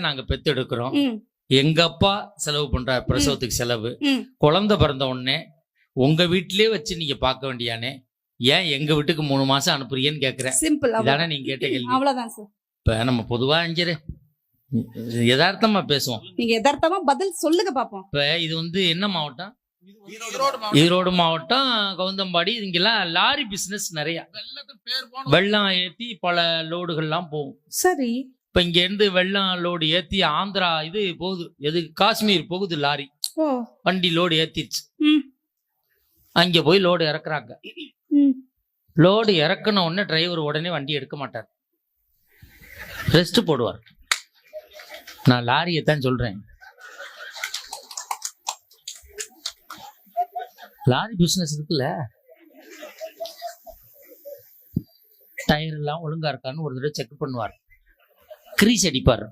நாங்க பெத்தெடுக்கிறோம். ம், எங்க அப்பா செலவு பண்றாரு பிரசவத்துக்கு செலவு. ம். குழந்தை பிறந்த உடனே உங்க வீட்டிலேயே வச்சு நீங்க பார்க்க வேண்டியானே, ஏன் எங்க வீட்டுக்கு 3 மாசம் அனுப்புறீங்கன்னு கேக்குறேன். சிம்பிள். இதானே நீங்க கேட்ட கேள்வி. அவ்வளவுதான் சார். இப்ப நம்ம பொதுவா யதார்த்தமா பேசுவோம். நீங்க யதார்த்தமா பதில் சொல்லுங்க பாப்போம். இப்ப இது என்ன மாவட்டம்? ஈரோடு மாவட்டம், கவுந்தம்பாடி. இங்கெல்லாம் லாரி பிசினஸ் நிறைய. வெள்ளம் ஏத்தி பல லோடுகள்லாம் போகும். சரி. இப்ப இங்க இருந்து வெள்ளம் லோடு ஏத்தி ஆந்திரா இது போகுது, எது காஷ்மீர் போகுது லாரி. ஓ. வண்டி லோடு ஏத்திடுச்சு. ம், அங்க போய் லோடு இறக்குறாங்க. ம். லோடு இறக்குன உடனே டிரைவர் உடனே வண்டி எடுக்க மாட்டார், ரெஸ்ட் போடுவார். நான் லாரியை தான் சொல்றேன். லாரி பிசினஸ் இருக்குல்ல, டயர் எல்லாம் ஒழுங்கா இருக்கான்னு ஒரு தடவை செக் பண்ணுவார், கிரீஸ் அடிப்பார்.